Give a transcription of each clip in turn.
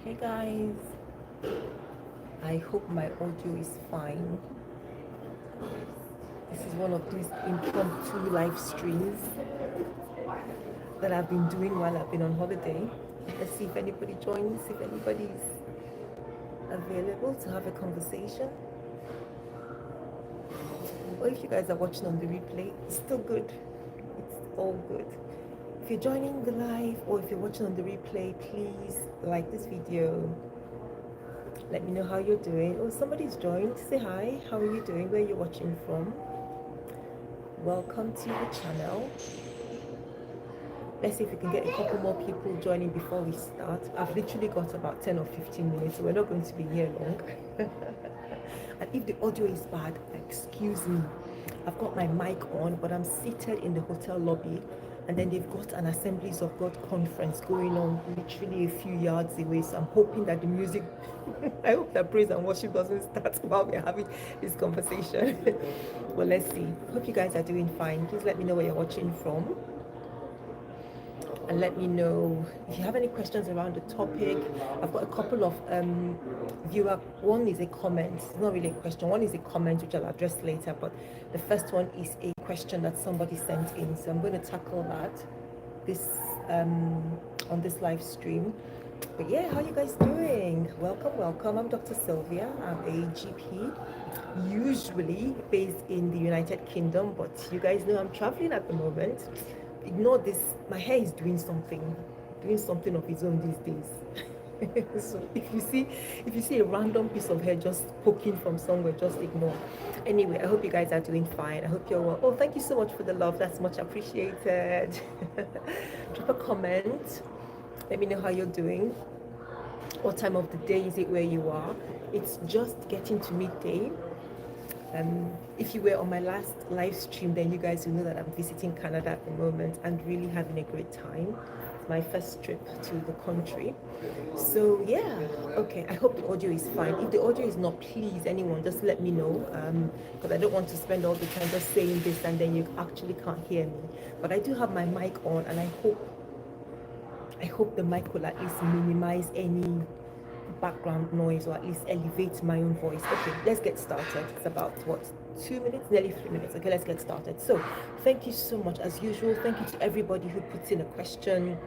Hey guys, I hope my audio is fine. This is one of these impromptu live streams that I've been doing while I've been on holiday. Let's see if anybody joins, if anybody's available to have a conversation. Or if you guys are watching on the replay, it's still good. It's all good. If you're joining the live or if you're watching on the replay, please like this video. Let me know how you're doing. Oh, somebody's joined. Say hi. How are you doing? Where are you watching from? Welcome to the channel. Let's see if we can get a couple more people joining before we start. I've literally got about 10 or 15 minutes, so we're not going to be here long. And if the audio is bad, excuse me. I've got my mic on, but I'm seated in the hotel lobby, and then they've got an Assemblies of God conference going on literally a few yards away. So I'm hoping that the music, I hope that praise and worship doesn't start while we're having this conversation. Well, let's see. Hope you guys are doing fine. Please let me know where you're watching from. And let me know if you have any questions around the topic. I've got a couple of viewer. One is a comment. It's not really a question. One is a comment which I'll address later. But the first one is a question that somebody sent in. So I'm going to tackle that on this live stream. But yeah, how are you guys doing? Welcome, welcome. I'm Dr. Sylvia. I'm a GP, usually based in the United Kingdom, but you guys know I'm traveling at the moment. Ignore this, my hair is doing something of its own these days. So if you see a random piece of hair just poking from somewhere, just ignore. Anyway, I hope you guys are doing fine. I hope you're well. Oh, thank you so much for the love. That's much appreciated. Drop a comment. Let me know how you're doing. What time of the day is it where you are? It's just getting to midday. If you were on my last live stream, then you guys will know that I'm visiting Canada at the moment and really having a great time. It's my first trip to the country. So yeah, okay, I hope the audio is fine. If the audio is not, please, anyone, just let me know, because I don't want to spend all the time just saying this and then you actually can't hear me. But I do have my mic on, and I hope the mic will at least minimize any background noise, or at least elevate my own voice. Okay, let's get started. It's about what, 2 minutes, nearly 3 minutes. Okay, let's get started. So thank you so much as usual. Thank you to everybody who puts in a question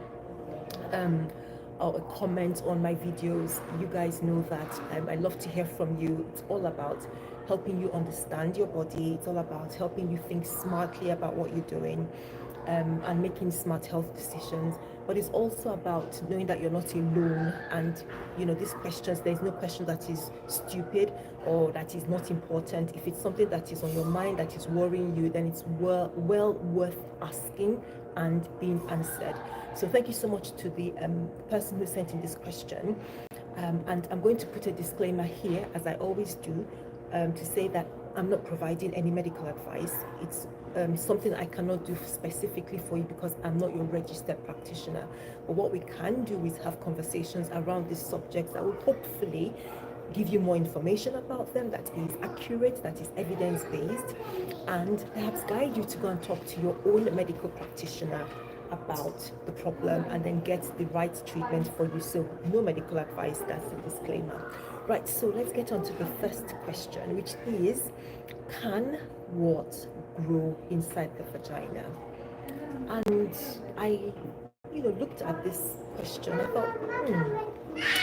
or a comment on my videos. You guys know that I love to hear from you. It's all about helping you understand your body. It's all about helping you think smartly about what you're doing, and making smart health decisions. But it's also about knowing that you're not alone. And these questions, there's no question that is stupid or that is not important. If it's something that is on your mind that is worrying you, then it's well worth asking and being answered. So thank you so much to the person who sent in this question. And I'm going to put a disclaimer here, as I always do, to say that I'm not providing any medical advice. It's something I cannot do specifically for you because I'm not your registered practitioner. But what we can do is have conversations around these subjects that will hopefully give you more information about them that is accurate, that is evidence-based, and perhaps guide you to go and talk to your own medical practitioner about the problem and then get the right treatment for you. So no medical advice, that's a disclaimer. Right, so let's get on to the first question, which is, can warts grow inside the vagina? And I looked at this question. I thought,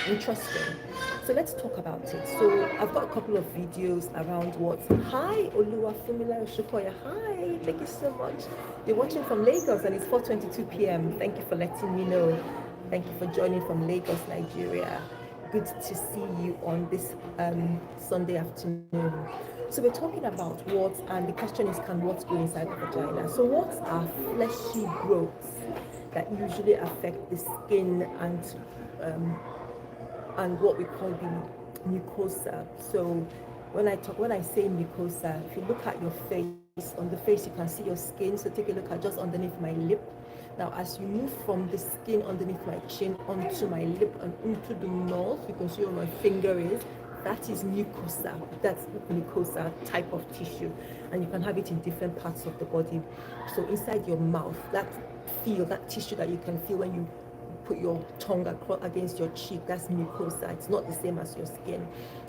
interesting. So let's talk about it. So I've got a couple of videos around warts. Hi, Oluwafumila Oshukoya. Hi, thank you so much. You're watching from Lagos and it's 4:22 p.m. Thank you for letting me know. Thank you for joining from Lagos, Nigeria. Good to see you on this Sunday afternoon. So we're talking about warts, and the question is, can warts go inside the vagina? So warts are fleshy growths that usually affect the skin and what we call the mucosa. So when I say mucosa, if you look at your face, on the face you can see your skin. So take a look at just underneath my lip. Now, as you move from the skin underneath my chin onto my lip and into the mouth, you can see where my finger is. That is mucosa. That's mucosa type of tissue, and you can have it in different parts of the body. So inside your mouth, that tissue that you can feel when you put your tongue against your cheek, that's mucosa. It's not the same as your skin.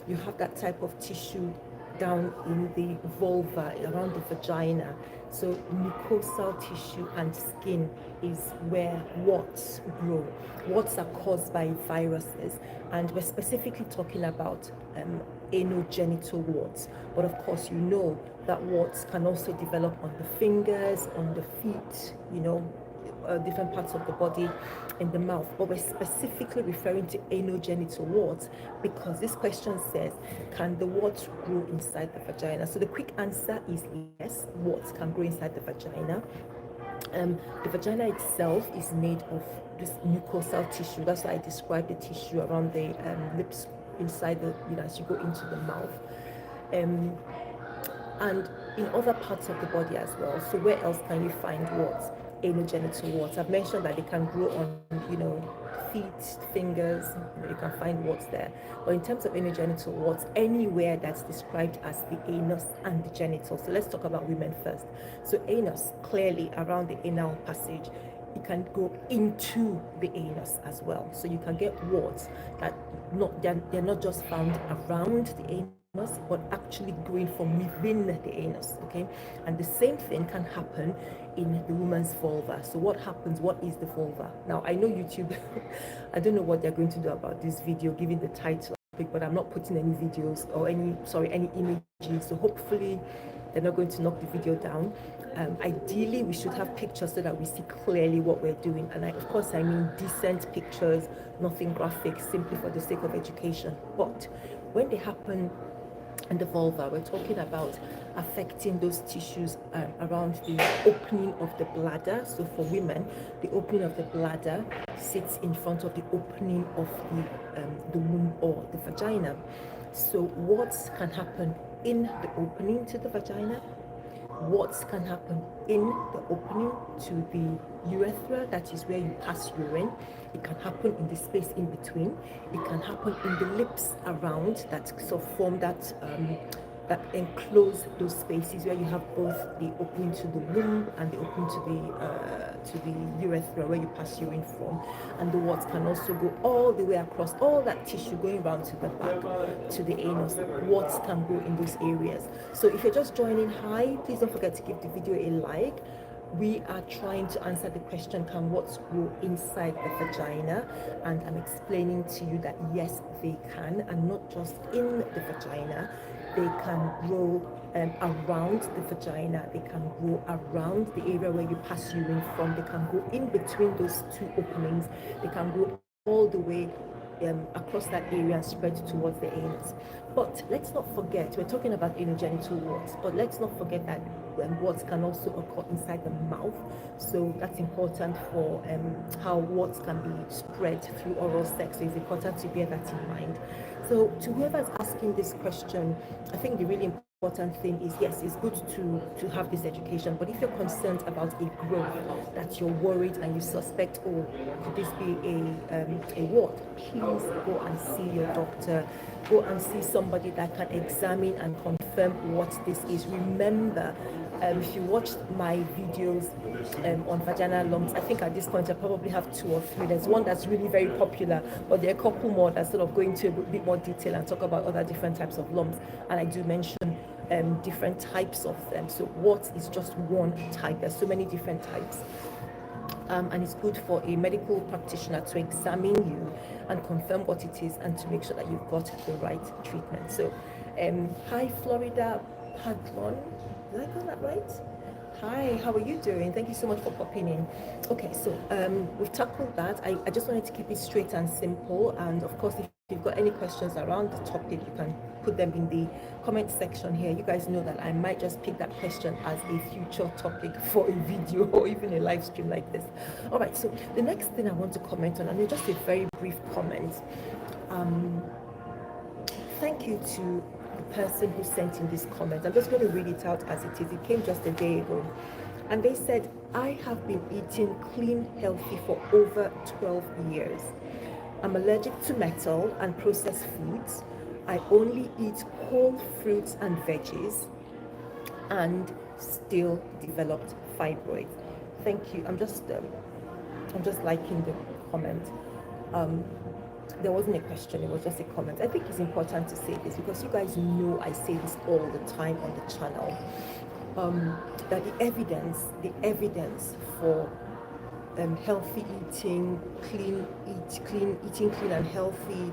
You have that type of tissue down in the vulva, around the vagina. So mucosal tissue and skin is where warts grow. Warts are caused by viruses, and we're specifically talking about anogenital warts. But of course, you know that warts can also develop on the fingers, on the feet, different parts of the body, in the mouth. But we're specifically referring to anogenital warts because this question says, can the warts grow inside the vagina? So the quick answer is yes, warts can grow inside the vagina. The vagina itself is made of this mucosal tissue. That's why I described the tissue around the lips, inside the, as you go into the mouth. And in other parts of the body as well. So where else can you find warts? Anogenital warts. I've mentioned that they can grow on, feet, fingers. You can find warts there. But in terms of anogenital warts, anywhere that's described as the anus and the genitals. So let's talk about women first. So anus, clearly around the anal passage. It can go into the anus as well. So you can get warts that they're not just found around the anus, but actually growing from within the anus, okay? And the same thing can happen in the woman's vulva. So what happens? What is the vulva? Now, I know YouTube, I don't know what they're going to do about this video, given the title, but I'm not putting any videos or any images. So hopefully they're not going to knock the video down. Ideally, we should have pictures so that we see clearly what we're doing. And of course, I mean decent pictures, nothing graphic, simply for the sake of education. But when they happen in the vulva, we're talking about affecting those tissues around the opening of the bladder. So for women, the opening of the bladder sits in front of the opening of the womb or the vagina. So warts can happen in the opening to the vagina. Warts can happen in the opening to the urethra, that is where you pass urine. It can happen in the space in between. It can happen in the lips around that sort of form that enclose those spaces where you have both the opening to the womb and the opening to the urethra where you pass urine from. And the warts can also go all the way across all that tissue going around to the back to the anus. Warts can go in those areas. So if you're just joining, hi, please don't forget to give the video a like. We are trying to answer the question, can warts grow inside the vagina? And I'm explaining to you that yes, they can, and not just in the vagina. They can grow around the vagina. They can grow around the area where you pass urine from. They can go in between those two openings. They can go all the way across that area and spread towards the anus. But let's not forget, we're talking about anogenital warts, but let's not forget that warts can also occur inside the mouth. So that's important for how warts can be spread through oral sex. So it's important to bear that in mind. So to whoever's asking this question, I think the really important thing is, yes, it's good to have this education, but if you're concerned about a growth, that you're worried and you suspect, oh, could this be a wart, please go and see your doctor. Go and see somebody that can examine and confirm what this is. Remember, if you watched my videos on vaginal lumps, I think at this point I probably have 2 or 3. There's one that's really very popular, but there are a couple more that sort of go into a bit more detail and talk about other different types of lumps. And I do mention different types of them. So warts is just one type. There's so many different types. And it's good for a medical practitioner to examine you and confirm what it is and to make sure that you've got the right treatment. So, hi, Florida Padron. Did I get that right? Hi, how are you doing? Thank you so much for popping in. Okay, so we've tackled that. I just wanted to keep it straight and simple. And of course, if you've got any questions around the topic, you can put them in the comment section here. You guys know that I might just pick that question as a future topic for a video or even a live stream like this. All right, so the next thing I want to comment on, and just a very brief comment. Thank you to the person who sent in this comment. I'm just going to read it out as it is. It came just a day ago. And they said, I have been eating clean, healthy for over 12 years. I'm allergic to metal and processed foods. I only eat whole fruits and veggies and still developed fibroids. Thank you. I'm just liking comment. There wasn't a question, it was just a comment. I think it's important to say this because you guys know I say this all the time on the channel. That the evidence for healthy eating, eating clean and healthy,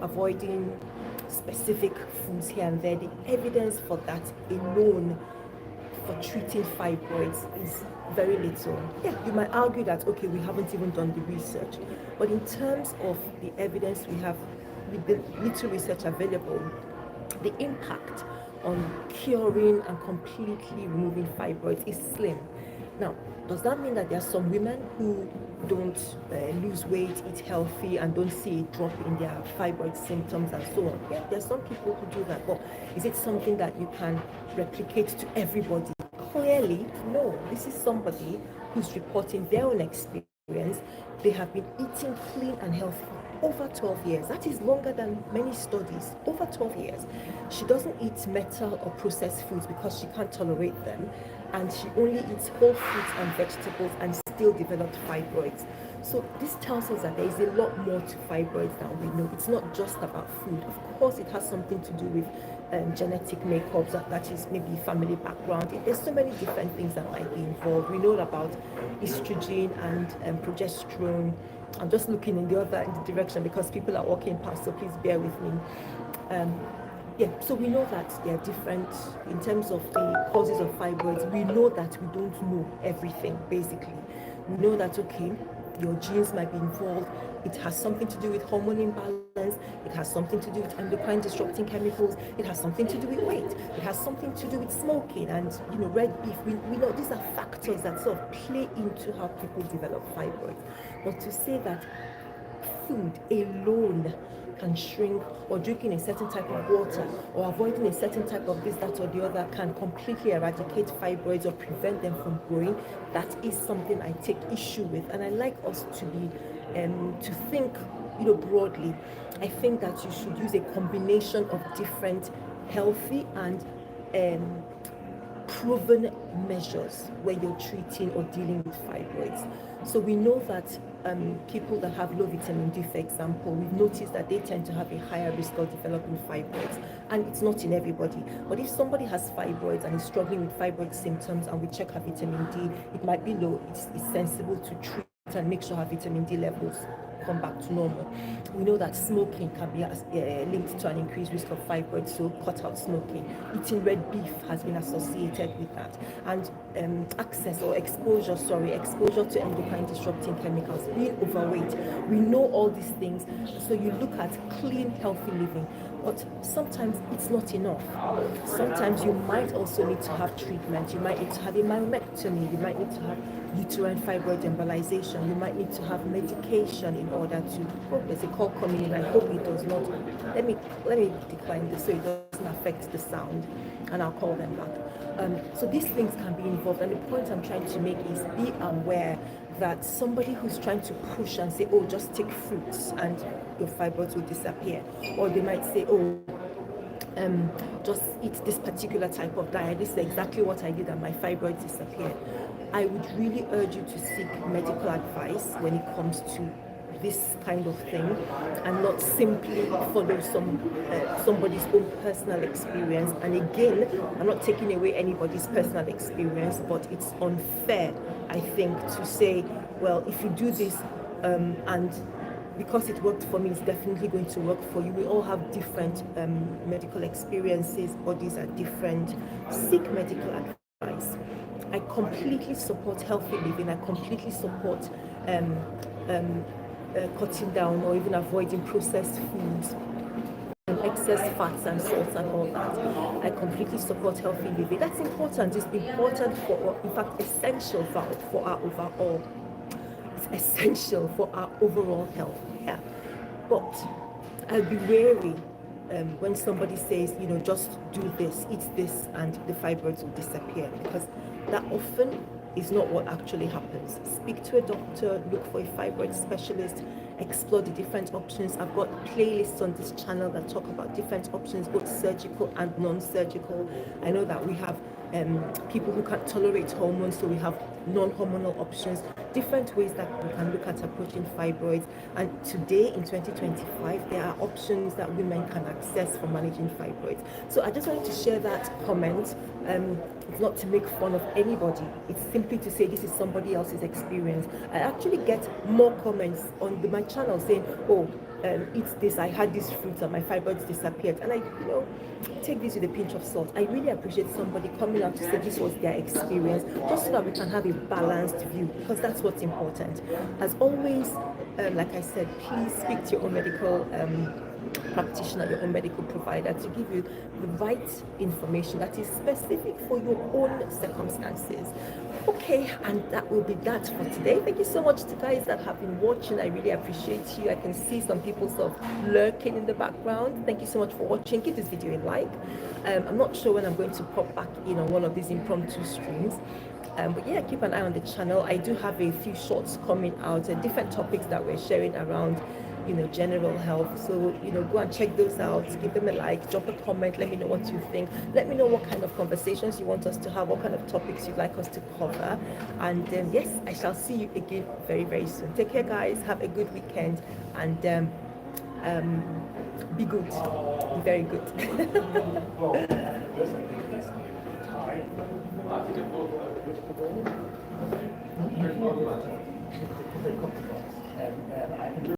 avoiding specific foods here and there, the evidence for that alone for treating fibroids is very little. Yeah, you might argue that, okay, we haven't even done the research, but in terms of the evidence we have, with the little research available, the impact on curing and completely removing fibroids is slim. Now, does that mean that there are some women who don't lose weight, eat healthy, and don't see a drop in their fibroid symptoms and so on? Yeah, there are some people who do that, but is it something that you can replicate to everybody? Clearly, no. This is somebody who's reporting their own experience. They have been eating clean and healthy over 12 years. That is longer than many studies. Over 12 years. She doesn't eat metal or processed foods because she can't tolerate them, and she only eats whole fruits and vegetables and still developed fibroids. So this tells us that there is a lot more to fibroids than we know. It's not just about food. Of course, it has something to do with genetic makeups, that is maybe family background. There's so many different things that might be involved. We know about estrogen and progesterone. I'm just looking in the direction because people are walking past, so please bear with me. Yeah, so we know that they are different in terms of the causes of fibroids. We know that we don't know everything, basically. We know that, okay, your genes might be involved. It has something to do with hormone imbalance. It has something to do with endocrine disrupting chemicals. It has something to do with weight. It has something to do with smoking and, red beef. We know these are factors that sort of play into how people develop fibroids. But to say that food alone can shrink, or drinking a certain type of water, or avoiding a certain type of this, that, or the other can completely eradicate fibroids or prevent them from growing, that is something I take issue with. And I like us to be, to think, broadly. I think that you should use a combination of different healthy and proven measures when you're treating or dealing with fibroids. So we know that people that have low vitamin D, for example, we've noticed that they tend to have a higher risk of developing fibroids, and it's not in everybody. But if somebody has fibroids and is struggling with fibroid symptoms and we check her vitamin D, it might be low, it's sensible to treat and make sure her vitamin D levels come back to normal. We know that smoking can be linked to an increased risk of fibroids, so cut out smoking. Eating red beef has been associated with that. And exposure to endocrine disrupting chemicals, being overweight. We know all these things. So you look at clean, healthy living. But sometimes it's not enough. Sometimes you might also need to have treatment. You might need to have a myomectomy. You might need to have uterine fibroid embolization. You might need to have medication in order to, there's a call coming in. I hope it does not. Let me decline this so it doesn't affect the sound, and I'll call them back. So these things can be involved, and the point I'm trying to make is be aware that somebody who's trying to push and say, oh, just take fruits and your fibroids will disappear, or they might say, oh, just eat this particular type of diet, this is exactly what I did and my fibroids disappeared. I would really urge you to seek medical advice when it comes to this kind of thing, and not simply follow somebody's own personal experience. And again, I'm not taking away anybody's personal experience, but it's unfair, I think, to say, well, if you do this and because it worked for me, it's definitely going to work for you. We all have different medical experiences, bodies are different. Seek medical advice. I completely support healthy living. I completely support cutting down or even avoiding processed foods and excess fats and salts and all that. I completely support healthy living. That's important. It's important for, in fact, essential for our overall. It's essential for our overall health. Yeah. But I'll be wary when somebody says, just do this, eat this, and the fibroids will disappear, because that often is not what actually happens. Speak to a doctor, look for a fibroid specialist, explore the different options. I've got playlists on this channel that talk about different options, both surgical and non-surgical. I know that we have people who can't tolerate hormones, so we have non-hormonal options. different ways that we can look at approaching fibroids. And today in 2025, there are options that women can access for managing fibroids. So I just wanted to share that comment. It's not to make fun of anybody. It's simply to say this is somebody else's experience. I actually get more comments on my channel saying, oh, eat this, I had this fruit and my fibroids disappeared. And I, take this with a pinch of salt. I really appreciate somebody coming out to say this was their experience, just so that we can have a balanced view, because that's what's important. As always, like I said, please speak to your own medical practitioner, your own medical provider, to give you the right information that is specific for your own circumstances. Okay, and that will be that for today. Thank you so much to guys that have been watching. I really appreciate you. I can see some people sort of lurking in the background. Thank you so much for watching. Give this video a like. I'm not sure when I'm going to pop back in on one of these impromptu streams. But yeah, keep an eye on the channel. I do have a few shorts coming out, different topics that we're sharing around general health. So go and check those out, give them a like, drop a comment, let me know what you think, let me know what kind of conversations you want us to have, what kind of topics you'd like us to cover. And yes, I shall see you again very, very soon. Take care, guys. Have a good weekend, and be good, be very good.